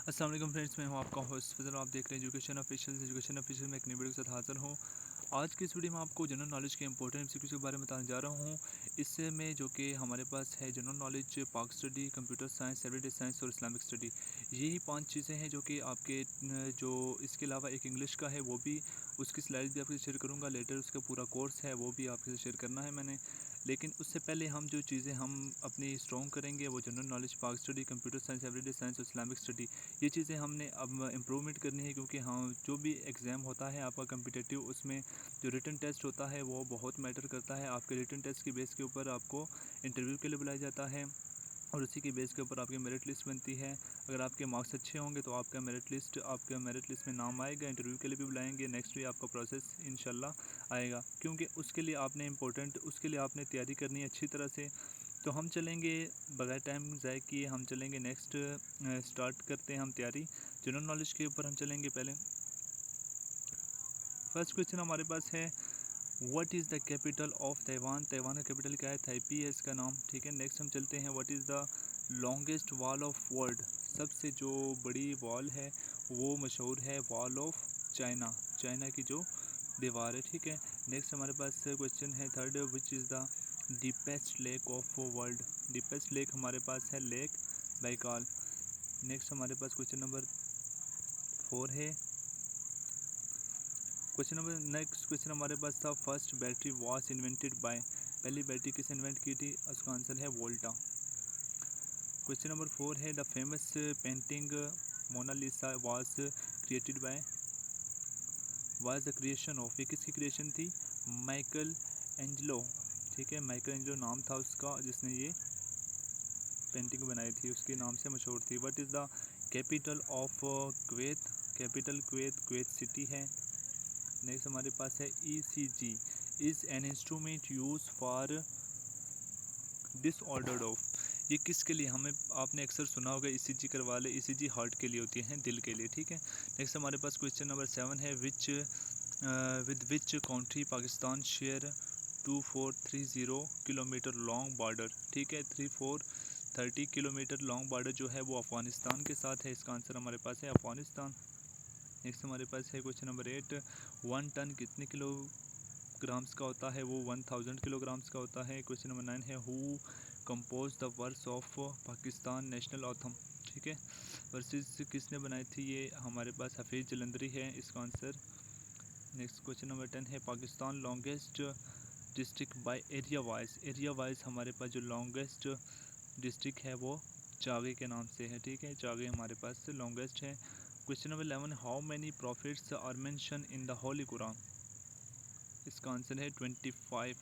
अस्सलाम वालेकुम फ्रेंड्स, मैं हूं आपका होस्ट फजल। आप देख रहे हैं एजुकेशन ऑफिशियल में एक नई वीडियो के साथ हाजिर हूं। आज की इस वीडियो में आपको जनरल नॉलेज के इंपॉर्टेंट एमसीक्यूज़ के बारे में बताने जा रहा हूं। इसमें जो कि हमारे पास है जनरल नॉलेज, पाक study, computer science, everyday science और इस्लामिक स्टडी। यही 5 चीज़ें हैं जो कि आपके जो इसके अलावा एक इंग्लिश का है, वो भी उसकी स्लाइड्स भी आपके साथ शेयर करूँगा। लेटर उसका पूरा कोर्स है, वो भी आपके साथ शेयर करना है मैंने। लेकिन उससे पहले हम जो चीज़ें हम अपनी स्ट्रॉन्ग करेंगे वो जनरल नॉलेज, पाक study, computer science, everyday science और इस्लामिक स्टडी। ये चीज़ें हमने अब इम्प्रूवमेंट करनी है, क्योंकि हाँ, जो भी एग्ज़ाम होता है आपका कम्पिटिटिव, उसमें जो रिटन टेस्ट होता है वो बहुत मैटर करता है। आपके रिटन टेस्ट की बेस के ऊपर आपको इंटरव्यू के लिए बुलाया जाता है और उसी की बेस के ऊपर आपकी मेरिट लिस्ट बनती है। अगर आपके मार्क्स अच्छे होंगे तो आपका मेरिट लिस्ट में नाम आएगा, इंटरव्यू के लिए भी बुलाएंगे। नेक्स्ट भी आपका प्रोसेस इंशाल्लाह आएगा, क्योंकि उसके लिए आपने तैयारी करनी है अच्छी तरह से। तो हम चलेंगे बगैर टाइम ज़ाय किए, हम चलेंगे नेक्स्ट। स्टार्ट करते हैं हम तैयारी। जनरल नॉलेज के ऊपर हम चलेंगे पहले। फर्स्ट क्वेश्चन हमारे पास है, what is the capital of Taiwan. Taiwan का कैपिटल क्या है? ताइपी है इसका नाम, ठीक है। नेक्स्ट हम चलते हैं, what is the longest wall of world. सबसे जो बड़ी वॉल है वो मशहूर है वॉल ऑफ चाइना, चाइना की जो दीवार है, ठीक है। नेक्स्ट हमारे पास क्वेश्चन है third, which is the deepest lake of world. Deepest lake हमारे पास है लेक बैकाल। नेक्स्ट नंबर 4 है। नेक्स्ट क्वेश्चन हमारे पास था, first battery was invented by. पहली बैटरी किसने इन्वेंट की थी? उसका आंसर है वोल्टा। क्वेश्चन नंबर 4 है, the famous painting Mona Lisa was created by. Was the creation of, ये किसकी क्रिएशन थी? माइकल एंजलो, ठीक है। माइकल एंजलो नाम था उसका जिसने ये पेंटिंग बनाई थी, उसके नाम से मशहूर थी। What is the capital of Kuwait. Capital Kuwait city है। नेक्स्ट हमारे पास है, ECG is an instrument use for disorder of. ये किसके लिए? हमें आपने अक्सर सुना होगा ईसीजी करवा ले। ईसीजी हार्ट के लिए होती है, दिल के लिए, ठीक है। नेक्स्ट हमारे पास क्वेश्चन नंबर 7 है, with which country Pakistan share 2430 kilometre long border, ठीक है। 3430 किलोमीटर लॉन्ग बॉर्डर जो है वो अफ़गानिस्तान के साथ है। इसका आंसर हमारे पास है अफ़गानिस्तान। नेक्स्ट हमारे पास है क्वेश्चन नंबर 8, 1 टन कितने किलोग्राम्स का होता है? वो 1000 किलोग्राम्स का होता है। क्वेश्चन नंबर 9 है, who compose the verse of Pakistan national anthem, ठीक है। वर्सेस किसने बनाई थी? ये हमारे पास हफीज़ जलंधरी है, इसका आंसर। नेक्स्ट क्वेश्चन नंबर 10 है, Pakistan longest district by area wise. Area wise हमारे पास जो लॉन्गेस्ट डिस्ट्रिक्ट है वो चागे के नाम से है, ठीक है। चागे हमारे पास लॉन्गेस्ट है। Question number 11, how many prophets are mention in the holy Quran. इसका आंसर है 25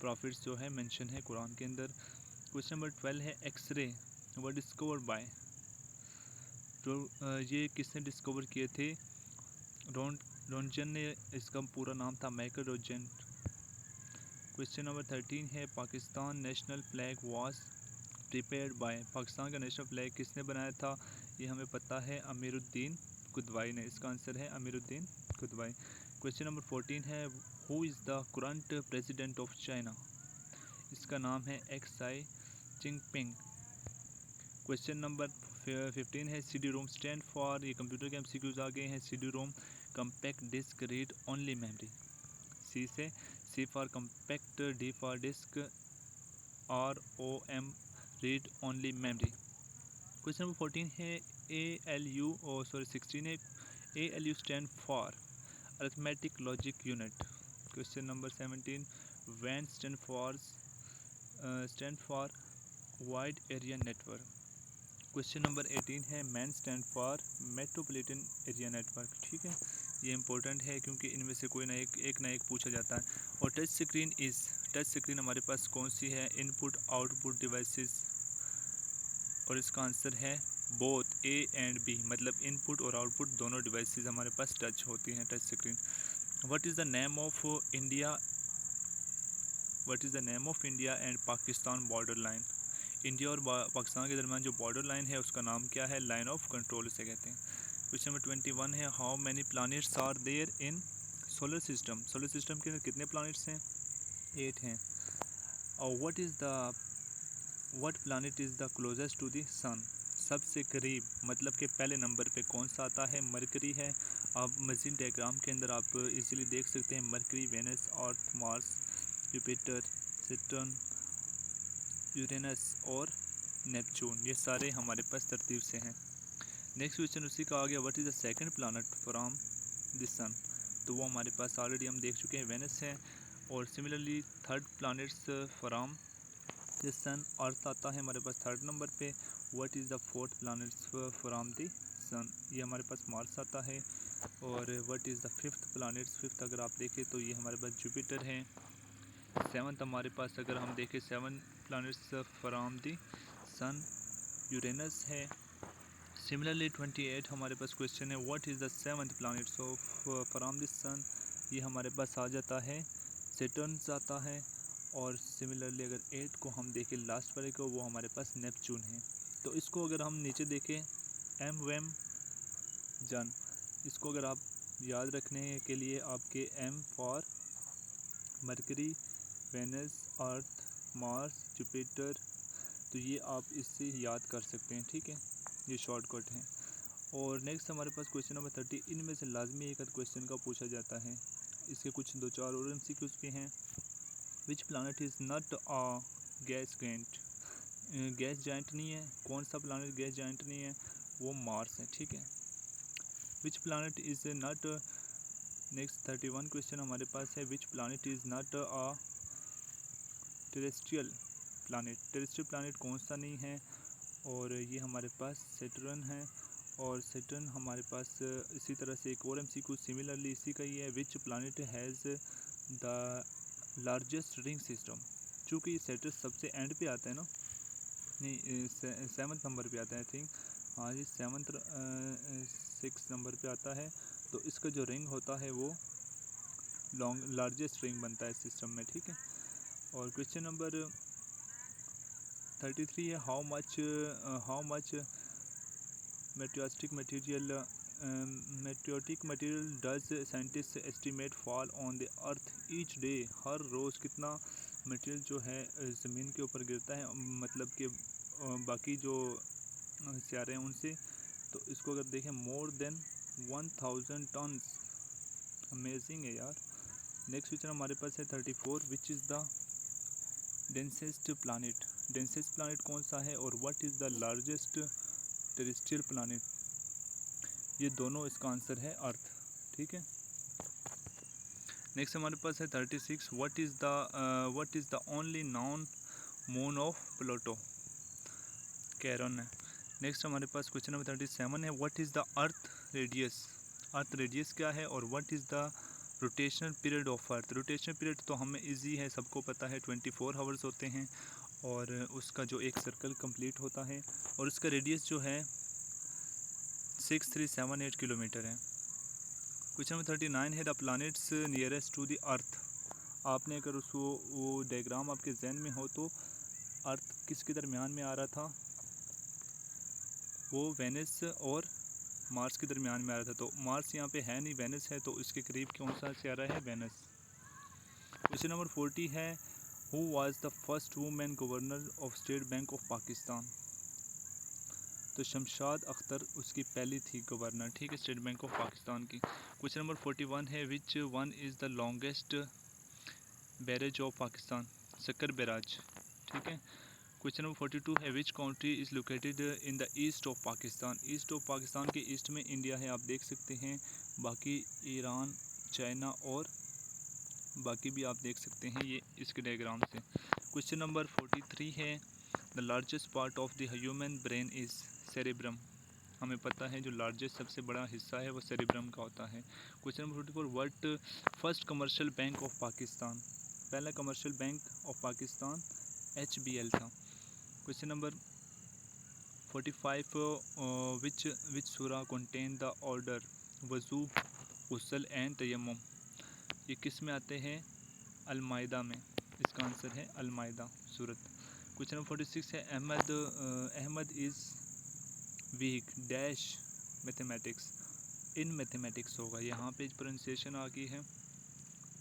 प्रॉफिट्स जो है मेंशन है कुरान के अंदर। क्वेश्चन नंबर 12 है, एक्सरे वर डिस्कवर्ड बाय। तो ये किसने डिस्कवर किए थे? रोंटगन ने, इसका पूरा नाम था माइकल रोंटगन। क्वेश्चन नंबर 13 है, Pakistan national flag was prepared by. Pakistan का नेशनल फ्लैग किसने बनाया था? ये हमें पता है, अमीरुद्दीन कुदवाई ने। इसका आंसर है अमीरुद्दीन कुदवाई। क्वेश्चन नंबर 14 है, who is the current president of China. इसका नाम है एक्साई चिंगपिंग। क्वेश्चन नंबर 15 है, C D ROM stand for. ये कंप्यूटर के एमसीक्यूज आ गए हैं। C D ROM compact disc read only memory. C से C for compact, D for disc, R O M read only memory. Question number 14 है, A L U oh sorry 16 है, A L U stand for arithmetic logic unit. Question number 17, वैन stand for wide area network. Question number 18 है, MAN stand for metropolitan area network, ठीक है। ये important है क्योंकि इनमें से कोई ना एक पूछा जाता है। और टच स्क्रीन हमारे पास कौन सी है? इनपुट आउटपुट डिवाइसेस, और इसका आंसर है बोथ ए एंड बी, मतलब इनपुट और आउटपुट दोनों डिवाइसेस हमारे पास टच होती हैं, touch screen. What is the name of India and Pakistan border line. India और पाकिस्तान के दरमियान जो बॉर्डर लाइन है उसका नाम क्या है? लाइन ऑफ कंट्रोल इसे कहते हैं। क्वेश्चन नंबर 21 है, how many planets are there in solar system. Solar system के अंदर कितने प्लैनेट्स हैं? 8 हैं। और what planet is the closest to the sun. सबसे करीब मतलब कि पहले नंबर पे कौन सा आता है? मरकरी है। आप मज़ीद डायग्राम के अंदर आप इजीली देख सकते हैं mercury, Venus, Earth, Mars, Jupiter, Saturn, Uranus और नेपच्यून, ये सारे हमारे पास तरतीब से हैं। नेक्स्ट क्वेश्चन उसी का आ गया, what is the second planet from the sun? तो वो हमारे पास ऑलरेडी हम देख चुके हैं, वेनस है। और similarly third planets from the sun, Earth आता है हमारे पास थर्ड नंबर पे। What is the fourth planets from the sun? ये हमारे पास मार्स आता है। और what is the fifth planets? Fifth अगर आप देखें तो ये हमारे पास जुपिटर है। सेवन्थ हमारे पास अगर हम देखें, seven planets from the sun, Uranus है। सिमिलरली 28 हमारे पास क्वेश्चन है, what is the seventh planets of from the sun? ये हमारे पास आ जाता है सैटर्न आता है। और सिमिलरली अगर 8 को हम देखें लास्ट वाले को, वो हमारे पास नेपच्यून है। तो इसको अगर हम नीचे देखें, एम वेम जन, इसको अगर आप याद रखने के लिए आपके M for Mercury, Venus, Earth, Mars, Jupiter, तो ये आप इससे याद कर सकते हैं, ठीक है, ये शॉर्टकट है। और नेक्स्ट हमारे पास क्वेश्चन नंबर 30, इनमें से लाजमी एक क्वेश्चन का पूछा जाता है। इसके कुछ 2-4 और MCQs भी हैं। Which planet is not a gas giant? Gas giant नहीं है। कौन सा प्लानट गैस जाइंट नहीं है? वो मार्स है, ठीक है। Which planet is not, next 31 question हमारे पास है, which planet is not a terrestrial planet? Terrestrial planet कौन सा नहीं है? और ये हमारे पास सैटर्न है। और सैटर्न हमारे पास इसी तरह से एक और MCQ सिमिलरली इसी का ही है, which planet has the largest ring system? चूँकि सैटर्न सबसे एंड पे आता है ना, नहीं सेवन्थ नंबर पे आता है आई थिंक, हाँ जी सेवन्थ 6 नंबर पे आता है। तो इसका जो रिंग होता है वो लार्जेस्ट रिंग बनता है सिस्टम में, ठीक है। और क्वेश्चन नंबर 33 है, how much meteoritic material does scientist estimate fall on the earth each day? हर रोज़ कितना मटेरियल जो है ज़मीन के ऊपर गिरता है, मतलब कि बाकी जो सियारे हैं उनसे। तो इसको अगर देखें, मोर देन 1000 टन्स, अमेजिंग है यार। नेक्स्ट क्वेश्चन हमारे पास है 34, which is the densest planet? Densest planet कौन सा है? और what is the largest terrestrial planet? ये दोनों इसका आंसर है अर्थ, ठीक है। नेक्स्ट हमारे पास है 36, what is the only known moon of Pluto? Charon है। नेक्स्ट हमारे पास क्वेश्चन नंबर 37 है, what is the earth radius? Earth radius क्या है? और what is the rotational period of earth? Rotational period तो हमें इजी है, सबको पता है, 24 आवर्स होते हैं। और उसका जो एक सर्कल कंप्लीट होता है, और उसका रेडियस जो है 6378 किलोमीटर है। क्वेश्चन नंबर 39 है, the planets nearest to the earth? आपने अगर उसको वो डायग्राम आपके जहन में हो तो अर्थ किसके दरमियान में आ रहा था? वो वेनस और मार्स के दरमियान में आ रहा था। तो मार्स यहाँ पे है नहीं, वेनस है, तो इसके करीब कौन सा सियारा है? वेनस। क्वेश्चन नंबर 40 है, who was the first women governor of state bank of Pakistan? तो शमशाद अख्तर उसकी पहली थी गवर्नर, ठीक है, स्टेट बैंक ऑफ पाकिस्तान की। क्वेश्चन नंबर 41 है, which one is the longest barrage of Pakistan? Sukkur barrage, ठीक है। क्वेश्चन नंबर 42 है, which country is located in the east of Pakistan? East of Pakistan के ईस्ट में इंडिया है, आप देख सकते हैं। बाकी ईरान, चाइना और बाकी भी आप देख सकते हैं ये इसके डायग्राम से। क्वेश्चन नंबर 43 है, the largest part of the human brain is cerebrum? हमें पता है जो लार्जेस्ट सबसे बड़ा हिस्सा है वो सेरेब्रम का होता है। Question number 44, what first commercial bank of Pakistan? पहला commercial bank of Pakistan HBL था। क्वेश्चन नंबर 45, विच सूरा कंटेन द ऑर्डर वज़ू, गुस्ल एंड तयम्मुम? ये किस में आते हैं? अल-माइदा में। इसका आंसर है अल-माइदा सूरत। क्वेश्चन नंबर 46 है, Ahmed is weak dash mathematics? In mathematics होगा, यहाँ पे प्रोनाउंसिएशन आ गई है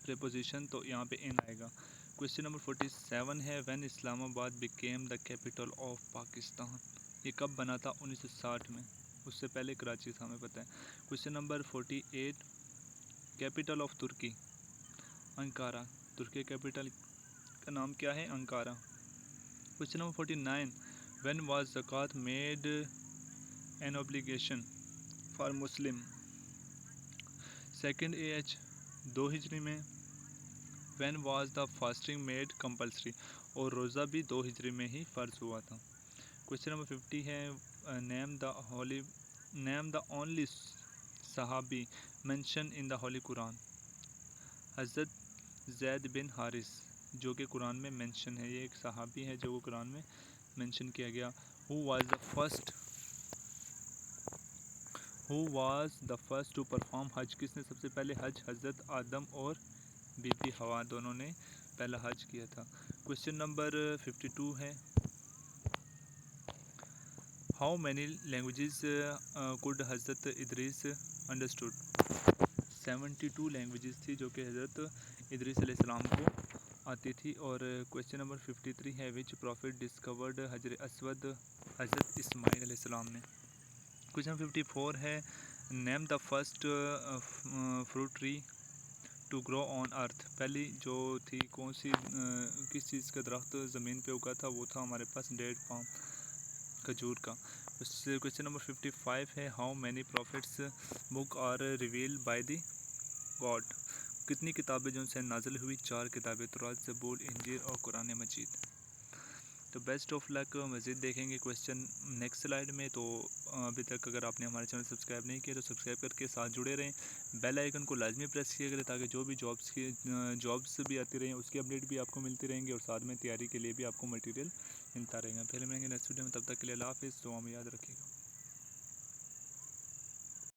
प्रीपोजिशन, तो यहाँ पे इन आएगा। क्वेश्चन नंबर 47 है, when Islamabad became the capital of Pakistan? ये कब बना था? 1960 में, उससे पहले कराची था, हमें पता है। क्वेश्चन नंबर 48, कैपिटल ऑफ तुर्की? अंकारा। तुर्की कैपिटल का नाम क्या है? Ankara. Question number 49, when was ज़कात made an obligation for Muslim? Second AH 2 हिजरी में। When was the fasting made compulsory? और रोज़ा भी 2 हिजरी में ही फ़र्ज हुआ था। क्वेश्चन नंबर 50 है, नेम द ओनली सहाबी mention in the holy Quran? हज़रत ज़ैद बिन हारिस, जो कि कुरान में मेंशन है, ये एक सहाबी है जो कुरान में मेंशन किया गया। Who was the first to perform हज? किसने सबसे पहले हज? हज़रत आदम और बीबी हवा दोनों ने पहला हज किया था। क्वेश्चन नंबर 52 है, हाउ मैनी लैंग्वेजेस कुड हज़रत इदरीस अंडरस्टूड? 72 लैंग्वेजेस थी जो कि हज़रत इदरीस अलैहिस्सलाम को आती थी। और क्वेश्चन नंबर 53 है, विच प्रॉफिट डिस्कवर्ड हजर असवद? हज़रत इस्माइल अलैहिस्सलाम ने। क्वेश्चन 54 है, name the first fruit tree to grow on earth? पहली जो थी कौन सी, किस चीज़ का दरख्त ज़मीन पे उगा था? वो था हमारे पास डेट पाम, खजूर का। क्वेश्चन नंबर 55 है, how many prophets book are revealed by the God? कितनी किताबें जो उनसे नाजिल हुई? 4 किताबें, तौरात, ज़बूर, इंजील और कुरान मजीद। तो बेस्ट ऑफ लक, मज़ीद देखेंगे क्वेश्चन नेक्स्ट स्लाइड में। तो अभी तक अगर आपने हमारे चैनल सब्सक्राइब नहीं किया तो सब्सक्राइब करके साथ जुड़े रहें। बेल आइकन को लाजमी प्रेस किया करें ताकि जो भी जॉब्स भी आती रहें उसकी अपडेट भी आपको मिलती रहेंगी और साथ में तैयारी के लिए भी आपको मटेरियल मिलता रहेगा। फिर मिलेंगे नेक्स्ट वीडियो में, तब तक के लिए अल्लाह हाफ़िज़। दुआ में याद रखिएगा।